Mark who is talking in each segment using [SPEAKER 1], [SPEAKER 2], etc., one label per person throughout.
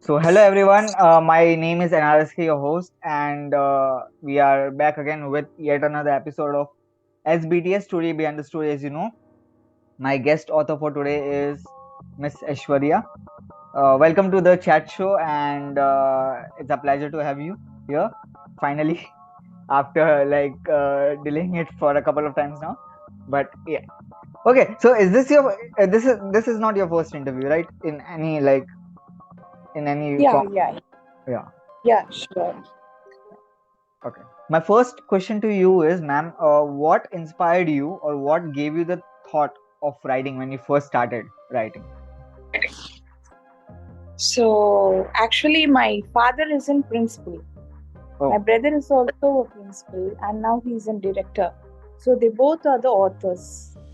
[SPEAKER 1] So, hello everyone. My name is NRSK, your host, and we are back again with yet another episode of SBTS Story Behind the Story. As you know, my guest author for today is Miss Aishwarya. Welcome to the chat show, and it's a pleasure to have you here finally after delaying it for a couple of times now. But yeah, okay. So, is this your this is not your first interview, right? In any
[SPEAKER 2] Yeah,
[SPEAKER 1] form?
[SPEAKER 2] yeah,
[SPEAKER 1] Yeah.
[SPEAKER 2] yeah, sure.
[SPEAKER 1] Okay. My first question to you is, ma'am, what inspired you or what gave you the thought of writing when you first started writing?
[SPEAKER 2] So actually, my father is in principal. My
[SPEAKER 1] Oh,
[SPEAKER 2] brother is also a principal, and now he's a director. So they both are the authors.
[SPEAKER 1] okay.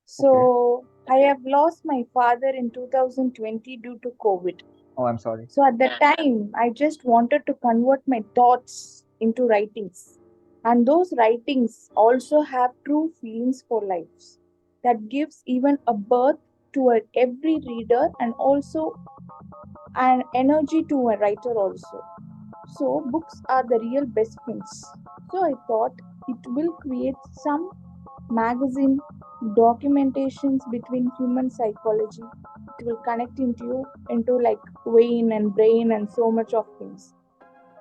[SPEAKER 2] So I have lost my father in 2020 due to COVID.
[SPEAKER 1] Oh, I'm sorry.
[SPEAKER 2] So at that time, I just wanted to convert my thoughts into writings. And those writings also have true feelings for lives that gives even a birth to every reader and also an energy to a writer also. So books are the real best friends. So I thought it will create some magazine documentations between human psychology. It will connect into like vein and brain and so much of things.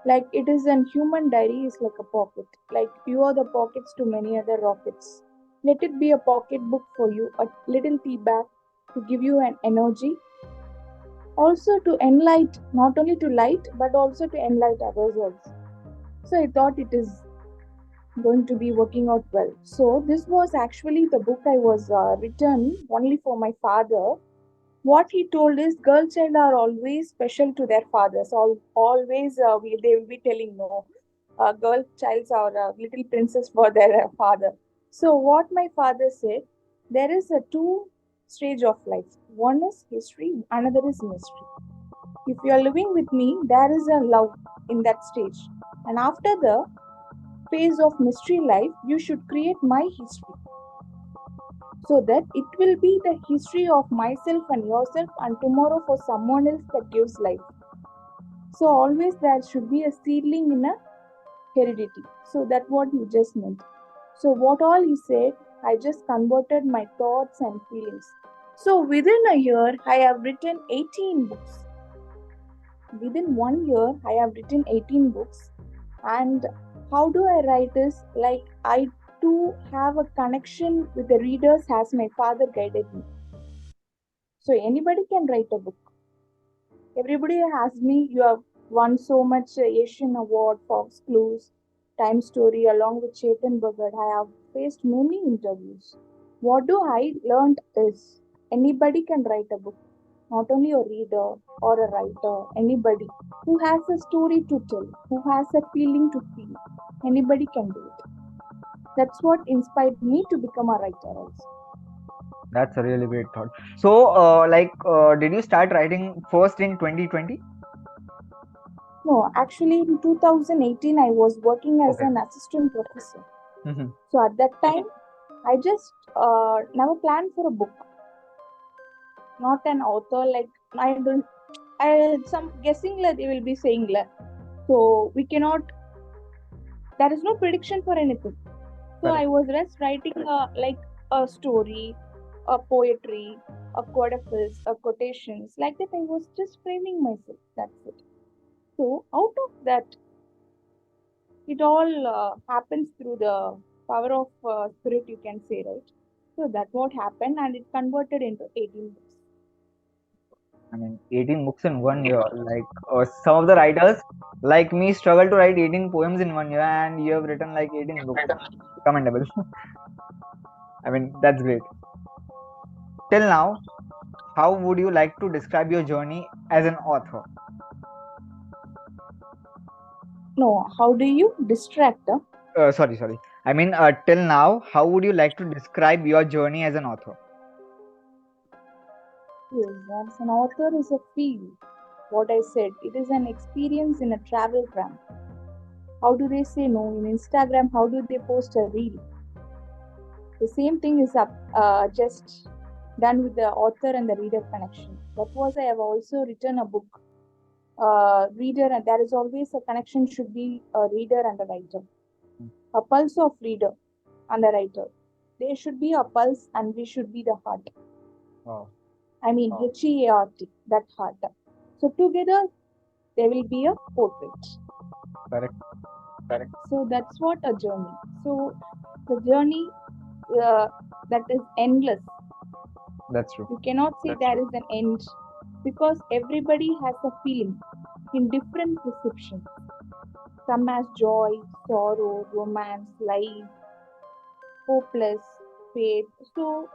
[SPEAKER 2] Like it is an human diary is like a pocket. Like you are the pockets to many other rockets. Let it be a pocket book for you, a little tea bag to give you an energy. Also to enlighten, not only to light, but also to enlighten others also. So I thought it is going to be working out well. So this was actually the book I was written only for my father. What he told is girl child are always special to their fathers. Always they will be telling no. Girl childs are little princess for their father. So what my father said, there is a two stage of life. One is history, another is mystery. If you are living with me, there is a love in that stage. And after the phase of mystery life, you should create my history so that it will be the history of myself and yourself, and tomorrow for someone else that gives life. So, always there should be a seedling in a heredity. So, that's what he just meant. So, what all he said, I just converted my thoughts and feelings. So, within a year, I have written 18 books. Within 1 year, I have written 18 books. And how do I write is like I too have a connection with the readers as my father guided me. So anybody can write a book. Everybody has me. You have won so much Asian Award, Fox Clues, Time Story, along with Chetan Bhagat. I have faced many interviews. What do I learned is anybody can write a book. Not only a reader or a writer, anybody who has a story to tell, who has a feeling to feel, anybody can do it. That's what inspired me to become a writer also.
[SPEAKER 1] That's a really great thought. So, did you start writing first in 2020?
[SPEAKER 2] No, actually in 2018 I was working as
[SPEAKER 1] Okay.
[SPEAKER 2] an assistant professor.
[SPEAKER 1] Mm-hmm.
[SPEAKER 2] So at that time I just never planned for a book, not an author. Like I don't, I some guessing like they will be saying like, so we cannot. There is no prediction for anything. So I
[SPEAKER 1] Correct.
[SPEAKER 2] was just writing like a story, a poetry, a quotables, a quotations. Like that, I was just framing myself. That's it. So out of that, it all happens through the power of spirit, you can say, right? So that's what happened, and it converted into 18 books.
[SPEAKER 1] I mean, 18 books in 1 year. Some of the writers, like me, struggle to write 18 poems in 1 year, and you have written like 18 books. Commendable. I mean, that's great. Till now, how would you like to describe your journey as an author?
[SPEAKER 2] No, how do you distract?
[SPEAKER 1] Sorry. I mean, till now, how would you like to describe your journey as an author?
[SPEAKER 2] Yes, as an author is a field. What I said, it is an experience in a travel gram. How do they say no in Instagram? How do they post a reel? The same thing is up, just done with the author and the reader connection. That was I have also written a book reader, and there is always a connection should be a reader and a writer. A pulse of reader and a writer. There should be a pulse and we should be the heart.
[SPEAKER 1] Oh,
[SPEAKER 2] I mean, HEART, that heart. So together there will be a portrait.
[SPEAKER 1] correct.
[SPEAKER 2] So that's what a journey. So the journey uh, that is endless.
[SPEAKER 1] That's true.
[SPEAKER 2] You cannot say there is an end because everybody has a feeling in different perceptions. Some has joy, sorrow, romance, life, hopeless, faith. So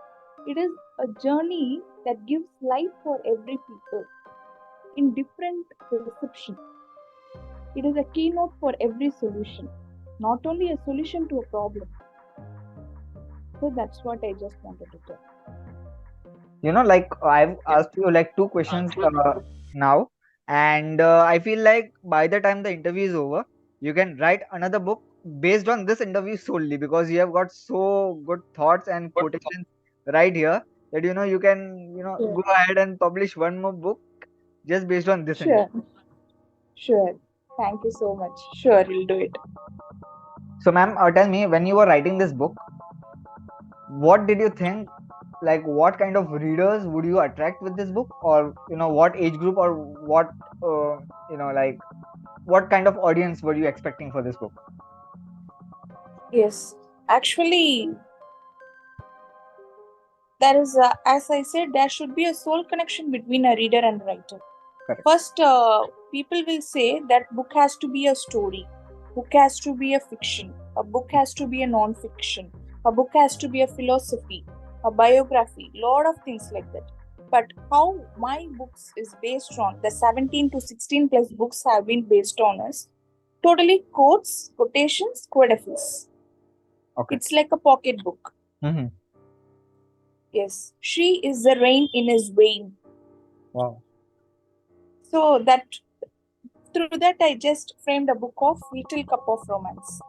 [SPEAKER 2] it is a journey that gives life for every people in different perception. It is a keynote for every solution, not only a solution to a problem. So that's what I just wanted to tell.
[SPEAKER 1] Like I've asked you like two questions now, and I feel like by the time the interview is over, you can write another book based on this interview solely, because you have got so good thoughts and quotations right here that you can
[SPEAKER 2] Sure.
[SPEAKER 1] go ahead and publish one more book just based on this interview.
[SPEAKER 2] Sure. Sure. Thank you so much. Sure, we'll do it.
[SPEAKER 1] So, ma'am, tell me, when you were writing this book, what did you think? Like, what kind of readers would you attract with this book, or what age group, or what like what kind of audience were you expecting for this book?
[SPEAKER 2] Yes. Actually, there is, as I said, there should be a soul connection between a reader and writer.
[SPEAKER 1] Correct.
[SPEAKER 2] First, people will say that book has to be a story, book has to be a fiction, a book has to be a non-fiction, a book has to be a philosophy, a biography, lot of things like that. But how my books is based on, the 17 to 16 plus books have been based on is totally quotes, quotations, quotables.
[SPEAKER 1] Okay.
[SPEAKER 2] It's like a pocket book.
[SPEAKER 1] Mm-hmm.
[SPEAKER 2] Yes, she is the rain in his vein.
[SPEAKER 1] Wow.
[SPEAKER 2] So that through that I just framed a book of Little Cup of Romance.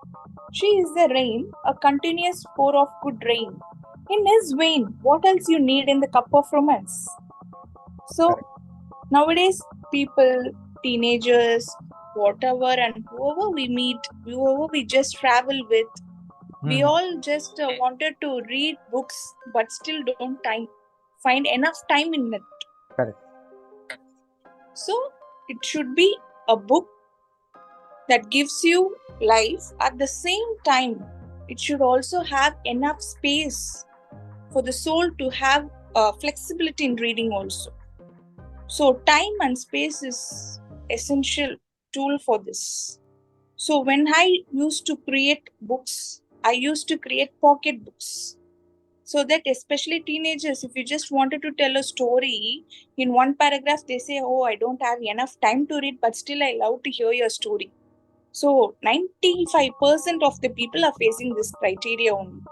[SPEAKER 2] She is the rain, a continuous pour of good rain. In his vein, what else you need in the cup of romance? So
[SPEAKER 1] Correct.
[SPEAKER 2] nowadays, people, teenagers, whatever, and whoever we meet, whoever we just travel with, we
[SPEAKER 1] Mm-hmm.
[SPEAKER 2] all just wanted to read books, but still don't find enough time in it.
[SPEAKER 1] Correct.
[SPEAKER 2] So it should be a book that gives you life. At the same time, it should also have enough space for the soul to have flexibility in reading also. So time and space is essential tool for this. So when I used to create books, I used to create pocket books, so that especially teenagers, if you just wanted to tell a story in one paragraph, they say, oh, I don't have enough time to read, but still I love to hear your story. So 95% of the people are facing this criteria only.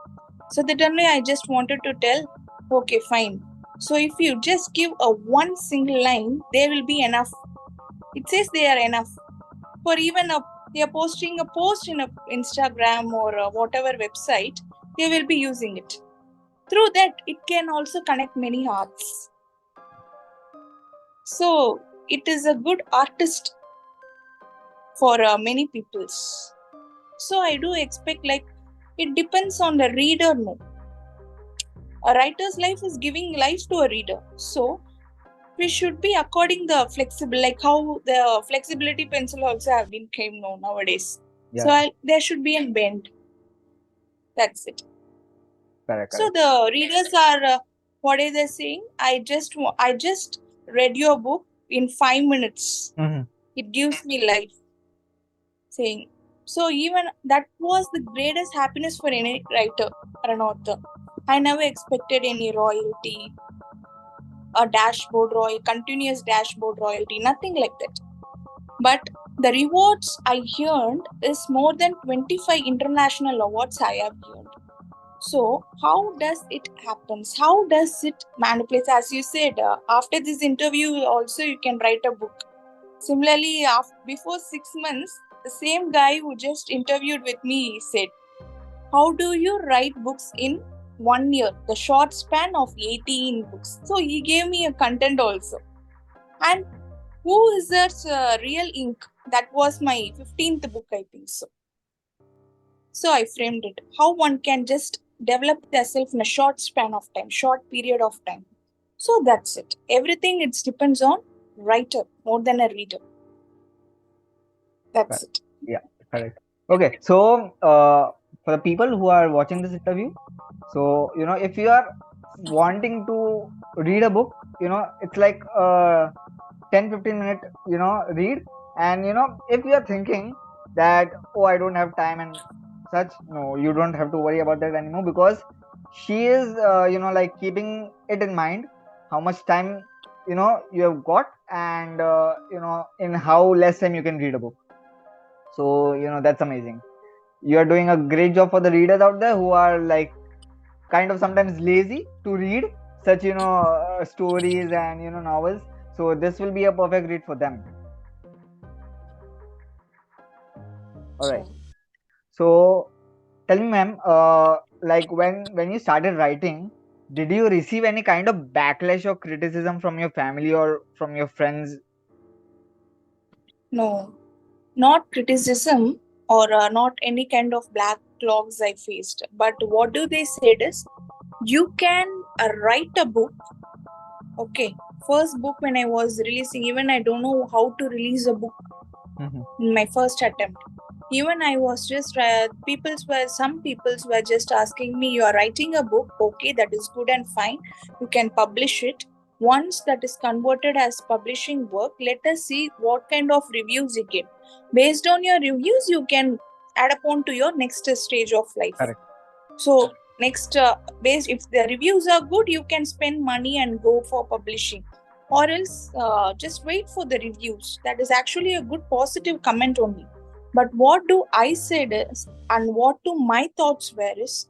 [SPEAKER 2] So that only I just wanted to tell, okay, fine. So if you just give a one single line, they will be enough. It says they are enough. For even they are posting a post in a Instagram or whatever website, they will be using it. Through that, it can also connect many hearts. So it is a good artist for many peoples. So I do expect, like, it depends on the reader. No, a writer's life is giving life to a reader. So we should be according the flexible, like how the flexibility pencil also have been came now nowadays.
[SPEAKER 1] Yeah.
[SPEAKER 2] So there should be a bend. That's it.
[SPEAKER 1] Correct.
[SPEAKER 2] So
[SPEAKER 1] Correct.
[SPEAKER 2] the readers are what are they saying? I just read your book in 5 minutes.
[SPEAKER 1] Mm-hmm.
[SPEAKER 2] It gives me life. Saying so, even that was the greatest happiness for any writer or an author. I never expected any royalty, a dashboard continuous dashboard royalty, nothing like that. But the rewards I earned is more than 25 international awards I have earned. So how does it happens? How does it manipulate? As you said, after this interview, also you can write a book. Similarly, before 6 months, the same guy who just interviewed with me said, "How do you write books in 1 year? The short span of 18 books." So he gave me a content also, and Who is that real ink? That was my 15th book, I think so. So I framed it. How one can just develop themselves in a short span of time, short period of time. So that's it. Everything it depends on writer more than a reader. That's
[SPEAKER 1] Correct.
[SPEAKER 2] it.
[SPEAKER 1] Yeah, correct. Okay, so for the people who are watching this interview, so if you are wanting to read a book, it's like 10-15 minute read. And if you are thinking that, oh, I don't have time and such, no, you don't have to worry about that anymore, because she is like keeping it in mind how much time you have got, and in how less time you can read a book. So that's amazing. You are doing a great job for the readers out there who are like kind of sometimes lazy to read such stories and novels. So this will be a perfect read for them. All right.
[SPEAKER 2] So
[SPEAKER 1] So tell me, ma'am, like when you started writing, did you receive any kind of backlash or criticism from your family or from your friends?
[SPEAKER 2] no, not criticism or not any kind of black clogs I faced. But what do they said is you can write a book. Okay, first book when I was releasing, even I don't know how to release a book
[SPEAKER 1] Mhm.
[SPEAKER 2] in my first attempt. Even I was just some peoples were just asking me, you are writing a book, okay, that is good and fine, you can publish it. Once that is converted as publishing work, let us see what kind of reviews you get. Based on your reviews, you can add upon to your next stage of life.
[SPEAKER 1] Correct.
[SPEAKER 2] So next, base if the reviews are good, you can spend money and go for publishing, or else just wait for the reviews. That is actually a good positive comment only. But what do I said is, and what do my thoughts were is,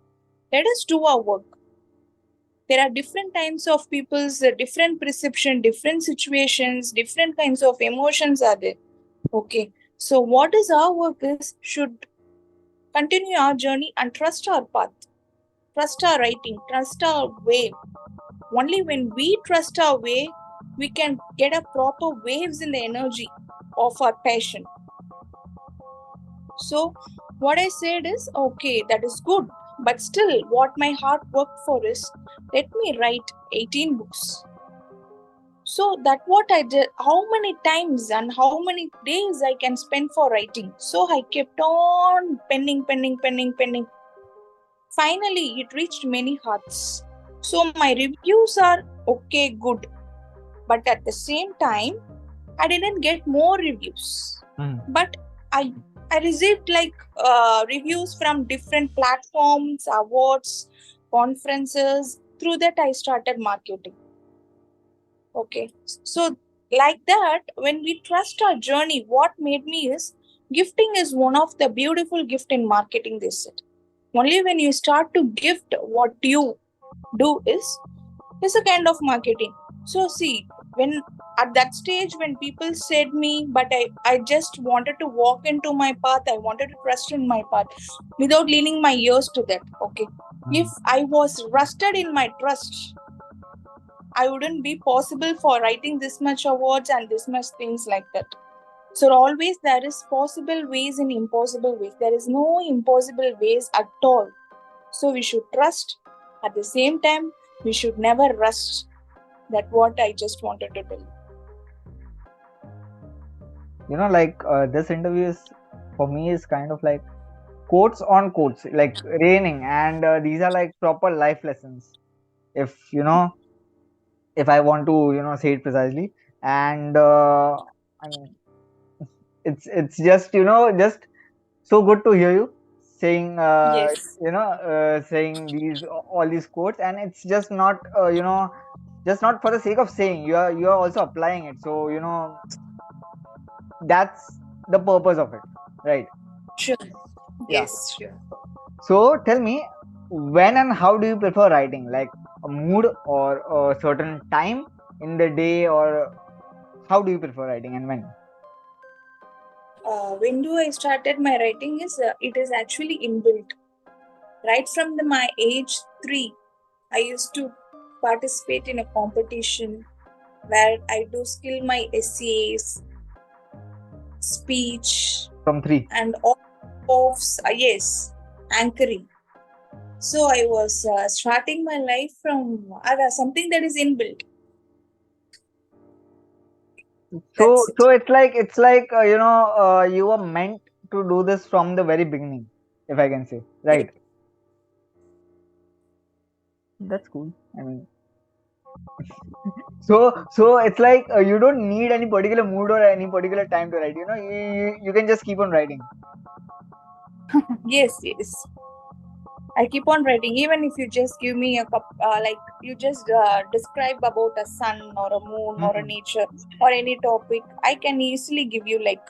[SPEAKER 2] let us do our work. There are different types of people's different perception, different situations, different kinds of emotions are there. Okay. So what is our work is should continue our journey and trust our path. Trust our writing, trust our way. Only when we trust our way, we can get a proper waves in the energy of our passion. So, what I said is okay, that is good, but still, what my heart worked for is let me write 18 books. So, that what I did, how many times and how many days I can spend for writing. So, I kept on penning. Finally, it reached many hearts. So my reviews are okay, good. But at the same time, I didn't get more reviews.
[SPEAKER 1] Mhm.
[SPEAKER 2] But I I received like reviews from different platforms, awards, conferences. Through that, I started marketing. Okay. So like that, when we trust our journey, what made me is gifting is one of the beautiful gift in marketing. They said only when you start to gift what you do is a kind of marketing. So see, when at that stage when people said me, but I just wanted to walk into my path, I wanted to trust in my path without leaning my ears to that. Okay. If
[SPEAKER 1] Mhm.
[SPEAKER 2] I was rusted in my trust, I wouldn't be possible for writing this much awards and this much things like that. So always there is possible ways and impossible ways. There is no impossible ways at all. So we should trust. At the same time, we should never rush. That's what I just wanted to tell you.
[SPEAKER 1] Like this interview is for me is kind of like quotes on quotes, like raining, and these are like proper life lessons. If if I want to say it precisely. And I mean, it's just just so good to hear you saying
[SPEAKER 2] Yes,
[SPEAKER 1] saying these all these quotes, and it's just not just not for the sake of saying. You are also applying it, so that's the purpose of it, right?
[SPEAKER 2] sure.
[SPEAKER 1] Yeah.
[SPEAKER 2] Yes, sure.
[SPEAKER 1] So tell me, when and how do you prefer writing? Like a mood or a certain time in the day, or how do you prefer writing and when?
[SPEAKER 2] When do I started my writing is it is actually inbuilt. Right from my age 3, I used to participate in a competition. where I do skill my essays, speech,
[SPEAKER 1] From three.
[SPEAKER 2] and all of yes, anchoring. So I was starting my life from something that is inbuilt.
[SPEAKER 1] So
[SPEAKER 2] That's it.
[SPEAKER 1] so it's like you were meant to do this from the very beginning, if I can say,
[SPEAKER 2] Yes.
[SPEAKER 1] right? That's cool. I mean, so it's like you don't need any particular mood or any particular time to write. You can just keep on writing.
[SPEAKER 2] Yes, yes. I keep on writing, even if you just give me a cup, like you just describe about a sun or a moon or a
[SPEAKER 1] Hmm.
[SPEAKER 2] nature or any topic. I can easily give you like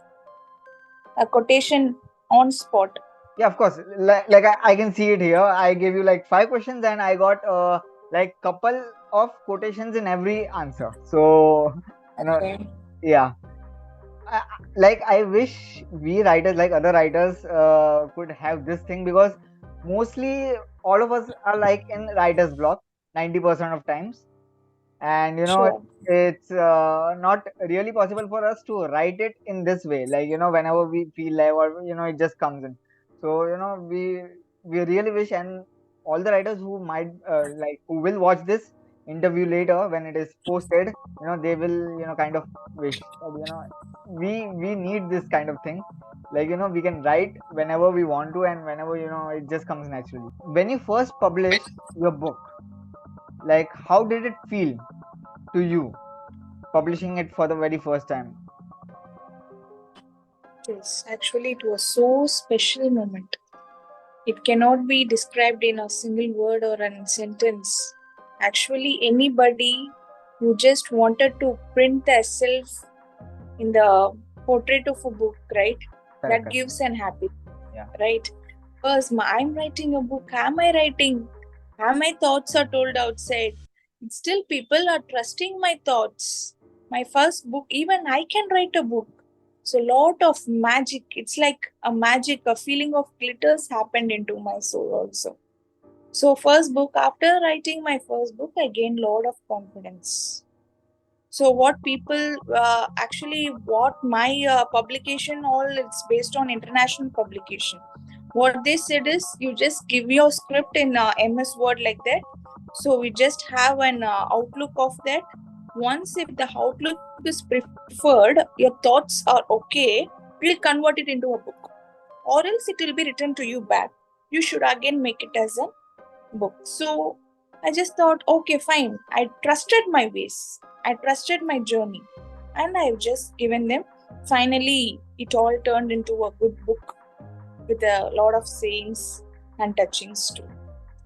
[SPEAKER 2] a quotation on spot.
[SPEAKER 1] Yeah, of course. Like I can see it here. I gave you like five questions and I got like couple of quotations in every answer. So you know,
[SPEAKER 2] Okay.
[SPEAKER 1] yeah. Like I wish we writers, like other writers, could have this thing because mostly all of us are like in writer's block 90% of times, and
[SPEAKER 2] Sure.
[SPEAKER 1] it's not really possible for us to write it in this way, like whenever we feel like, or it just comes in. So we really wish, and all the writers who might like who will watch this interview later when it is posted, they will kind of wish that we need this kind of thing, like we can write whenever we want to, and whenever it just comes naturally. When you first published your book, like how did it feel to you publishing it for the very first time?
[SPEAKER 2] Yes, actually, it was so special moment. It cannot be described in a single word or a sentence. Actually, anybody who just wanted to print themselves in the portrait of a book, right?
[SPEAKER 1] Correct,
[SPEAKER 2] That
[SPEAKER 1] correct.
[SPEAKER 2] gives an happy,
[SPEAKER 1] Yeah.
[SPEAKER 2] right? Because I'm writing a book. Am I writing? How my thoughts are told outside. Still, people are trusting my thoughts. My first book, even I can write a book. So, lot of magic. It's like a magic, a feeling of glitters happened into my soul also. So, first book, after writing my first book, I gained lot of confidence. So what people actually what my publication all it's based on international publication. What they said is you just give your script in MS Word like that. So we just have an outlook of that. Once if the outlook is preferred, your thoughts are okay, we'll convert it into a book. Or else it will be written to you back. You should again make it as a book. So I just thought, okay, fine. I trusted my ways, I trusted my journey, and I've just given them. Finally, it all turned into a good book with a lot of sayings and touchings too.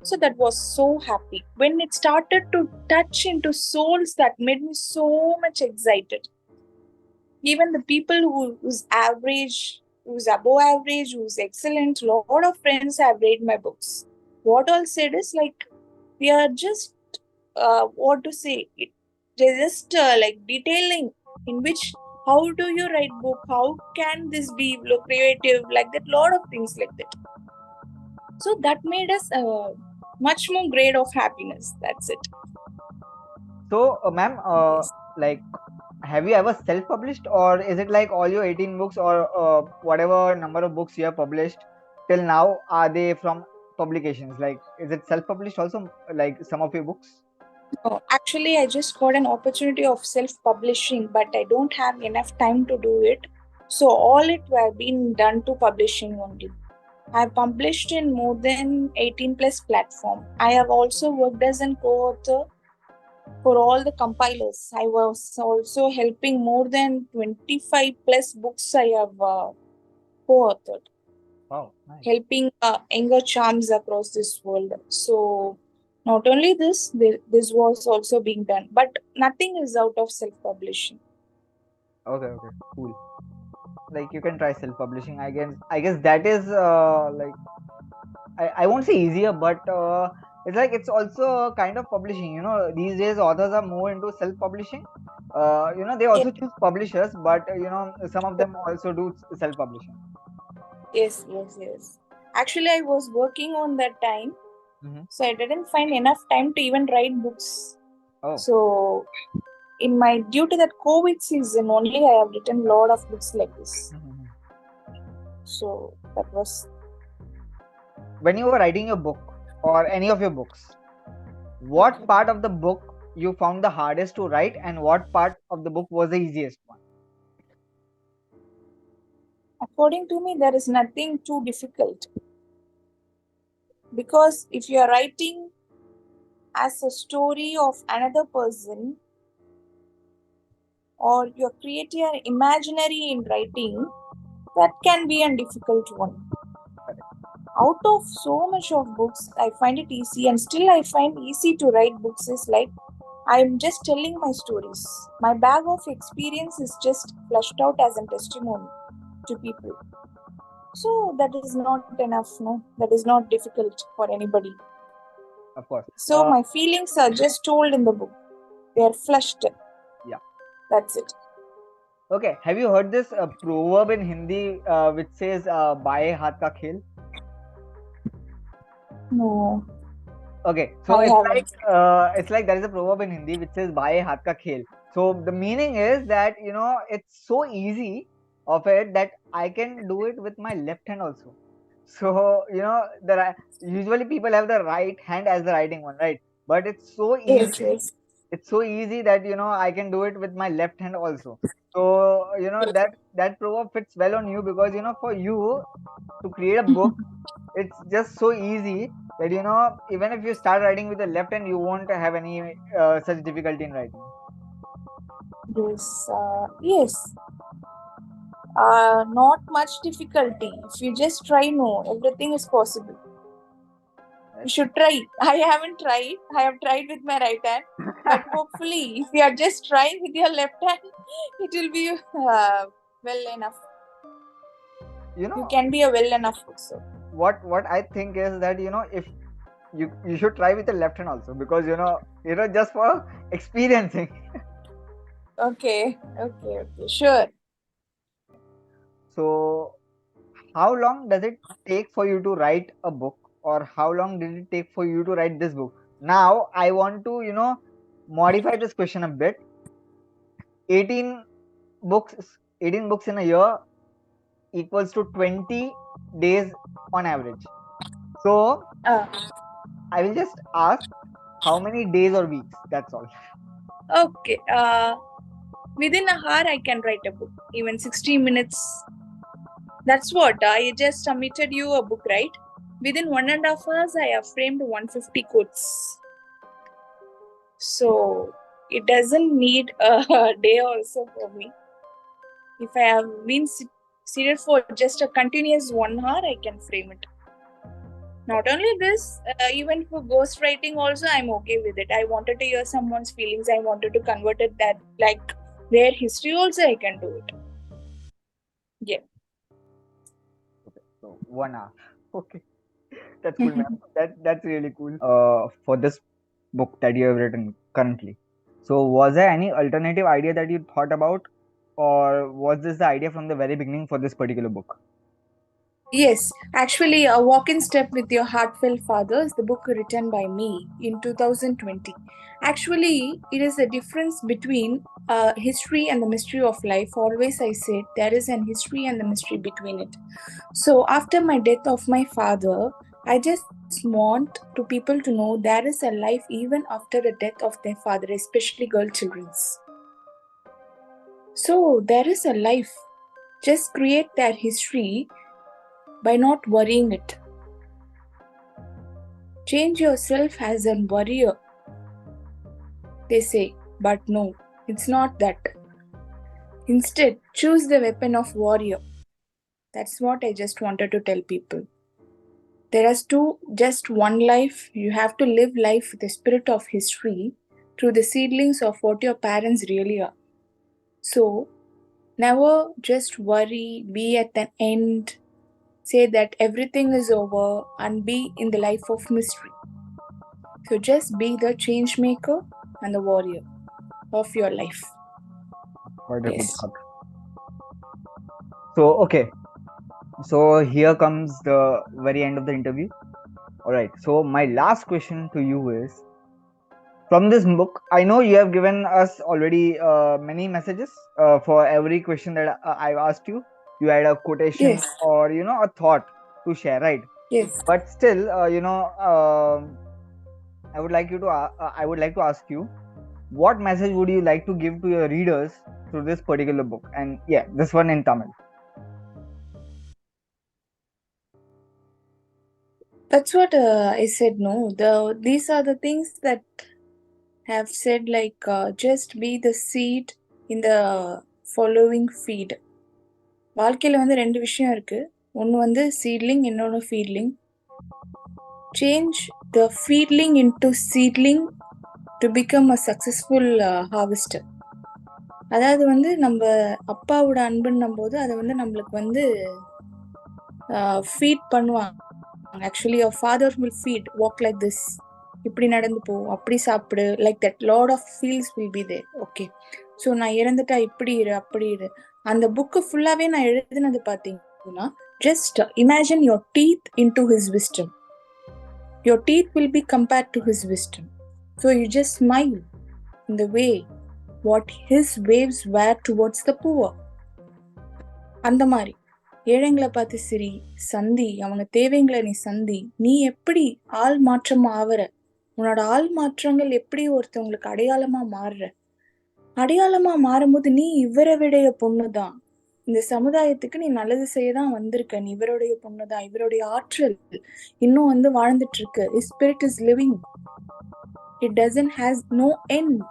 [SPEAKER 2] So that was so happy. When it started to touch into souls, that made me so much excited. Even the people who's average, who's above average, who's excellent, lot of friends have read my books. What all said is like we are just what to say it, they're just like detailing in which how do you write book, how can this be look creative like that, lot of things like that. So that made us much more grade of happiness. That's it.
[SPEAKER 1] So, ma'am,
[SPEAKER 2] Yes.
[SPEAKER 1] like, have you ever self-published, or is it like all your 18 books or whatever number of books you have published till now, are they from publications? Like, is it self-published also, like some of your books?
[SPEAKER 2] Actually, I just got an opportunity of self-publishing, but I don't have enough time to do it. So all it were been done to publishing only. I have published in more than 18 plus platform. I have also worked as an co-author for all the compilers. I was also helping more than 25 plus books I have co-authored,
[SPEAKER 1] Wow, nice.
[SPEAKER 2] helping younger charms across this world. So not only this, this was also being done, but nothing is out of self-publishing.
[SPEAKER 1] Okay, okay, cool. Like, you can try self-publishing. I guess that is like I won't say easier, but it's like it's also a kind of publishing. These days authors are more into self-publishing. They
[SPEAKER 2] Yes,
[SPEAKER 1] also choose publishers, but some of them also do self-publishing.
[SPEAKER 2] yes, yes, yes. Actually, I was working on that time,
[SPEAKER 1] Hmm.
[SPEAKER 2] so I didn't find enough time to even write books.
[SPEAKER 1] Oh,
[SPEAKER 2] So in my due to that COVID season only, I have written a lot of books like this.
[SPEAKER 1] Mhm.
[SPEAKER 2] So that was
[SPEAKER 1] When you were writing your book or any of your books, what part of the book you found the hardest to write, and what part of the book was the easiest one?
[SPEAKER 2] according to me, there is nothing too difficult because if you are writing as a story of another person or you're creating an imaginary in writing, that can be a difficult one.
[SPEAKER 1] Correct.
[SPEAKER 2] Out of so much of books, I find it easy, and still I find easy to write books is like I'm just telling my stories. My bag of experience is just flushed out as a testimony to people. So that is not enough, no? That is not difficult for anybody.
[SPEAKER 1] Of course.
[SPEAKER 2] So my feelings are just told in the book. They are flushed.
[SPEAKER 1] Yeah.
[SPEAKER 2] That's it.
[SPEAKER 1] Okay. Have you heard this proverb in Hindi which says "बाएं हाथ का खेल"?
[SPEAKER 2] No,
[SPEAKER 1] Okay, so
[SPEAKER 2] I haven't.
[SPEAKER 1] it's like there is a proverb in Hindi which says "बाएं हाथ का खेल." So the meaning is that it's so easy of it that I can do it with my left hand also. So usually people have the right hand as the writing one, right? But it's so easy.
[SPEAKER 2] Yes, yes.
[SPEAKER 1] It's so easy that I can do it with my left hand also. So that proverb fits well on you because for you to create a book, it's just so easy that even if you start writing with the left hand, you won't have any such difficulty in writing.
[SPEAKER 2] Yes, yes. Not much difficulty. If you just try, no, everything is possible. You should try. I haven't tried. I have tried with my right hand, but hopefully, if you are just trying with your left hand, it will be well enough.
[SPEAKER 1] you
[SPEAKER 2] You
[SPEAKER 1] know
[SPEAKER 2] can be a well enough also.
[SPEAKER 1] what I think is that if you should try with the left hand also, because just for experiencing.
[SPEAKER 2] Okay, okay, okay. Sure.
[SPEAKER 1] So how long does it take for you to write a book, or how long did it take for you to write this book? Now I want to modify this question a bit. 18 books 18 books in a year equals to 20 days on average. So
[SPEAKER 2] Uh,
[SPEAKER 1] I will just ask how many days or weeks, that's all.
[SPEAKER 2] okay. Within a hour, I can write a book. Even 60 minutes. That's what I just submitted you a book, right? Within 1.5 hours, I have framed 150 quotes. So it doesn't need a day also for me. If I have been seated for just a continuous 1 hour, I can frame it. Not only this, even for ghostwriting also, I'm okay with it. I wanted to hear someone's feelings. I wanted to convert it that like their history also, I can do it. Yeah.
[SPEAKER 1] Okay, so 1 hour. Okay, that's cool, man. That's really cool. For this book that you have written currently, so was there any alternative idea that you thought about, or was this the idea from the very beginning for this particular book?
[SPEAKER 2] Yes, actually, A Walk in Step with Your Heartfelt Father is the book written by me in 2020. Actually, it is the difference between history and the mystery of life. Always I said there is an history and the mystery between it. So, after my death of my father, I just want to people to know there is a life even after the death of their father, especially girl children's. So, there is a life. Just create that history by not worrying it. Change yourself as a warrior, they say, but no, it's not that. Instead, choose the weapon of warrior. That's what I just wanted to tell people. There is just one life. You have to live life with the spirit of history through the seedlings of what your parents really are. So, never just worry, be at the end, say that everything is over, and be in the life of mystery. So, just be the change maker and the warrior of your life.
[SPEAKER 1] Quite a good
[SPEAKER 2] Yes.
[SPEAKER 1] thought. So okay, so here comes the very end of the interview. All right. So my last question to you is, from this book, I know you have given us already many messages for every question that I've asked you. You had a quotation
[SPEAKER 2] Yes,
[SPEAKER 1] or a thought to share, right?
[SPEAKER 2] yes.
[SPEAKER 1] But still, I would like to ask you, what message would you like to give to your readers through this particular book? And yeah, this one in Tamil.
[SPEAKER 2] That's what I said. No, these are the things that have said, like, just be the seed in the following feed. வாழ்க்கையில வந்து ரெண்டு விஷயம் இருக்கு. ஒன்று வந்து seedling, இன்னொன்று feedling. Change the feedling into seedling to become a successful harvester. அதாவது வந்து நம்ம அப்பாவோட அன்புன்னும் போது அதை வந்து நம்மளுக்கு வந்து ஃபீட் பண்ணுவாங்க. Actually our father will feed, walk like this, இப்படி நடந்து போ, அப்படி சாப்பிடு, like that lot of feels will be there. Okay, so நான் இறந்துட்டா இப்படி இரு, அப்படி இரு. அந்த புக்கு ஃபுல்லாகவே நான் எழுதினது பார்த்தீங்கன்னா, just imagine your teeth into his wisdom. Your teeth will be compared to his wisdom. So you just smile in the way what his waves were towards the poor. அந்த மாதிரி ஏழைங்களை பார்த்து சிரி, சந்தி, அவங்க தேவைங்களை நீ சந்தி. நீ எப்படி ஆள் மாற்றம் ஆவற, உன்னோட ஆள் மாற்றங்கள் எப்படி ஒருத்தவங்களுக்கு அடையாளமா மாறுற. அடையாளமா மாறும்போது நீ இவரை விடைய பொண்ணுதான், இந்த சமுதாயத்துக்கு நீ நல்லது செய்யதான் வந்திருக்க, நீ இவருடைய பொண்ணுதான், இவருடைய ஆற்றல் இன்னும் வந்து வாழ்ந்துட்டு இருக்கு. His spirit is living, it doesn't has no end.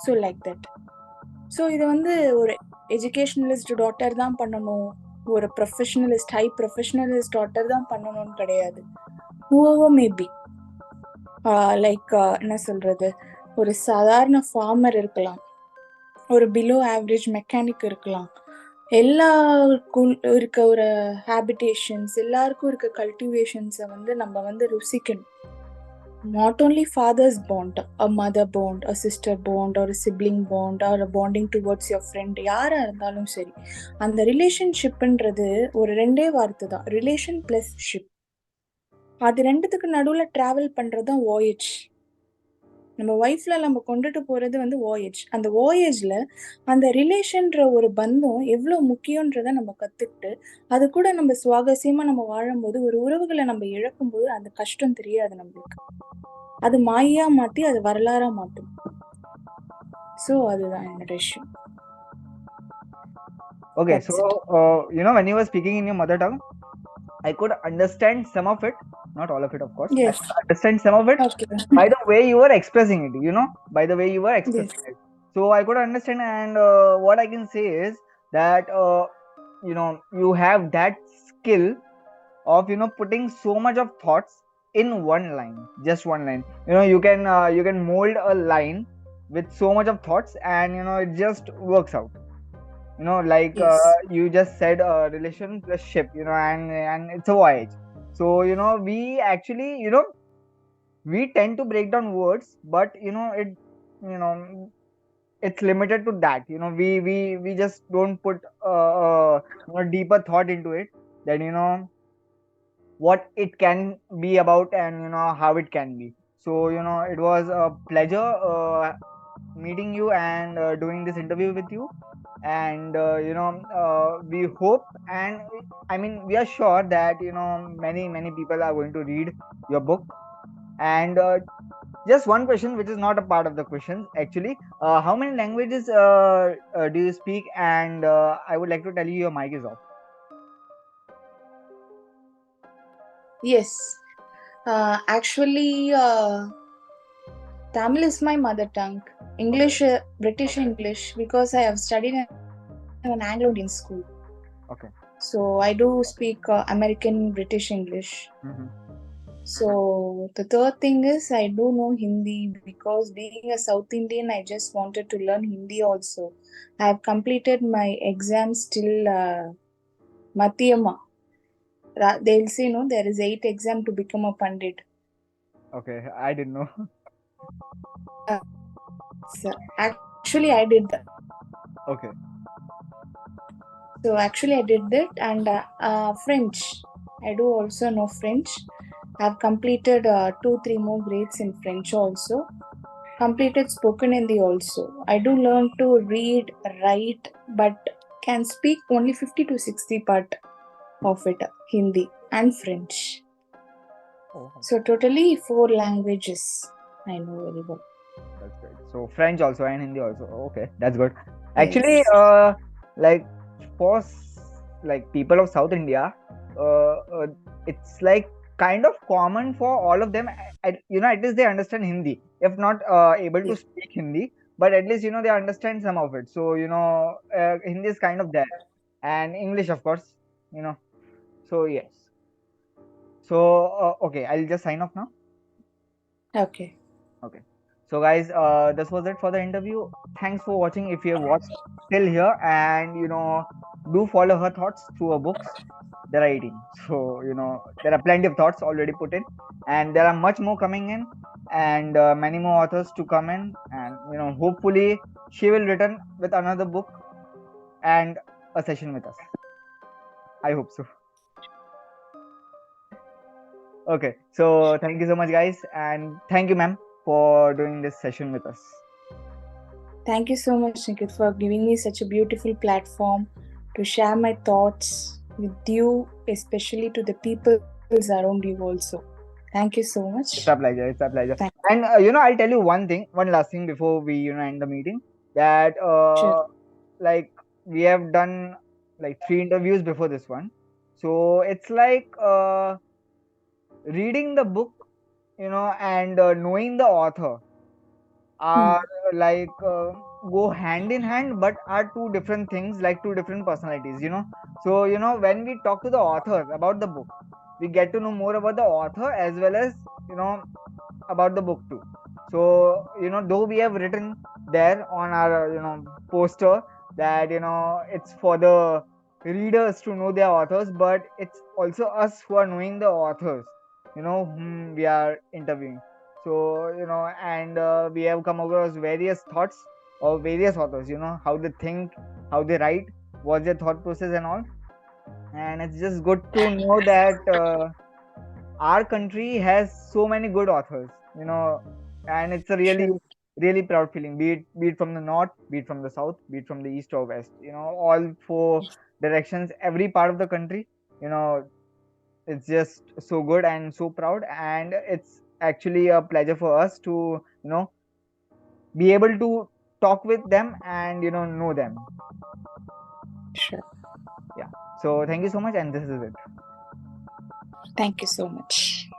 [SPEAKER 2] So like that. So இது வந்து ஒரு எஜுகேஷனலிஸ்ட் டாட்டர் தான் பண்ணணும், ஒரு ப்ரொஃபஷனலிஸ்ட், ஹை ப்ரொஃபஷனலிஸ்ட் டாட்டர் தான் பண்ணணும்னு கிடையாது. ஹூவர் மேபி, லைக் என்ன சொல்றது, ஒரு சாதாரண ஃபார்மர் இருக்கலாம், ஒரு பிலோ ஆவரேஜ் மெக்கானிக் இருக்கலாம். எல்லாருக்கும் இருக்க ஒரு ஹேபிடேஷன்ஸ், எல்லாருக்கும் இருக்க கல்டிவேஷன்ஸை வந்து நம்ம வந்து ருசிக்கணும். Not only father's bond, a mother bond, a sister bond, or a sibling bond, or a bonding towards your friend, யாரா இருந்தாலும் சரி, அந்த ரிலேஷன்ஷிப்ன்றது ஒரு ரெண்டே வார்த்தை தான், ரிலேஷன் பிளஸ் ஷிப். அது ரெண்டுத்துக்கு நடுவில் டிராவல் பண்ணுறது தான் வாயேஜ். நம்ம ஒய்ஃப்ல நம்ம கொண்டுட்டு போறது வந்து வாயேஜ். அந்த வாயேஜ்ல அந்த ரிலேஷன்ற ஒரு பந்தம் எவ்வளோ முக்கியன்றதை நம்ம கத்துக்கிட்டு, அது கூட நம்ம சுவாரஸ்யமா நம்ம வாழும்போது, ஒரு உறவுகளை நம்ம இழக்கும் போது அந்த கஷ்டம் தெரியாது நம்மளுக்கு. அது மாயா மாத்தி அது வரலாறா மாற்றும். ஸோ அதுதான் என்னோட விஷயம்.
[SPEAKER 1] Okay,
[SPEAKER 2] That's
[SPEAKER 1] so
[SPEAKER 2] it.
[SPEAKER 1] when you were speaking in your mother tongue, I could understand some of it, not all of it, of course. I
[SPEAKER 2] Yes.
[SPEAKER 1] could understand some of it
[SPEAKER 2] Okay.
[SPEAKER 1] by the way you were expressing it, by the way you were
[SPEAKER 2] Yes.
[SPEAKER 1] expressing it. So I could understand, and what I can say is that you have that skill of putting so much of thoughts in one line, just one line. You can mold a line with so much of thoughts, and it just works out. Like
[SPEAKER 2] Yes.
[SPEAKER 1] you just said, relation plus ship, and it's a voyage. So we actually, we tend to break down words, but you know it's limited to that. We just don't put deeper thought into it, that what it can be about, and how it can be. So it was a pleasure meeting you and doing this interview with you. And we hope, and I mean, we are sure that many people are going to read your book. And just one question, which is not a part of the questions actually. How many languages do you speak? And I would like to tell you, your mic is off.
[SPEAKER 2] Yes. Actually, Tamil is my mother tongue. English, British English, because I have studied in an Anglo-Indian school.
[SPEAKER 1] Okay.
[SPEAKER 2] So I do speak American British English.
[SPEAKER 1] Mm-hmm.
[SPEAKER 2] So the third thing is I do know Hindi, because being a South Indian, I just wanted to learn Hindi also. I have completed my exams till Matiyama. They'll say, no, there is 8 exam to become a Pandit.
[SPEAKER 1] Okay, I didn't know.
[SPEAKER 2] So actually, I did that.
[SPEAKER 1] Okay.
[SPEAKER 2] So actually, I did that. And French. I do also know French. I've completed 2-3 more grades in French also. completed spoken Hindi also. I do learn to read, write, but can speak only 50 to 60 part of it, Hindi and French.
[SPEAKER 1] Oh,
[SPEAKER 2] So totally four languages I know very well.
[SPEAKER 1] that's great. So French also and Hindi also. Okay, that's good. Actually,
[SPEAKER 2] Yes.
[SPEAKER 1] like for like people of South India, it's like kind of common for all of them. At least they understand Hindi, if not able to
[SPEAKER 2] Yes.
[SPEAKER 1] speak Hindi, but at least they understand some of it. So Hindi is kind of there, and English, of course. You know. So yes. So okay, I'll just sign off now.
[SPEAKER 2] Okay.
[SPEAKER 1] Okay. So guys, this was it for the interview. Thanks for watching. If you have watched till here, and do follow her thoughts through her books. There are 18. So there are plenty of thoughts already put in, and there are much more coming in, and many more authors to come in, and hopefully she will return with another book and a session with us. I hope so. Okay. So thank you so much, guys, and thank you, ma'am, for doing this session with us.
[SPEAKER 2] Thank you so much, Nikit, for giving me such a beautiful platform to share my thoughts with you, especially to the peoples around you also. Thank you so much.
[SPEAKER 1] It's a pleasure. It's a pleasure.
[SPEAKER 2] Thank
[SPEAKER 1] And I'll tell you one last thing before we end the meeting. That
[SPEAKER 2] Sure.
[SPEAKER 1] like we have done like 3 interviews before this one, so it's like reading the book, and knowing the author
[SPEAKER 2] Hmm.
[SPEAKER 1] are like go hand in hand, but are two different things, like two different personalities. So when we talk to the authors about the book, we get to know more about the author as well as you know about the book too. So though we have written there on our poster that it's for the readers to know their authors, but it's also us who are knowing the authors, whom we are interviewing. So and we have come across various thoughts of various authors, how they think, how they write, what's their thought process and all. And it's just good to know that our country has so many good authors, and it's a really,
[SPEAKER 2] Sure.
[SPEAKER 1] really proud feeling. Be it from the north, be it from the south, be it from the east or west. All four directions, every part of the country. You know, it's just so good and so proud, and it's actually a pleasure for us to be able to talk with them and know them.
[SPEAKER 2] Sure.
[SPEAKER 1] Yeah. So thank you so much, and this is it.
[SPEAKER 2] Thank you so much.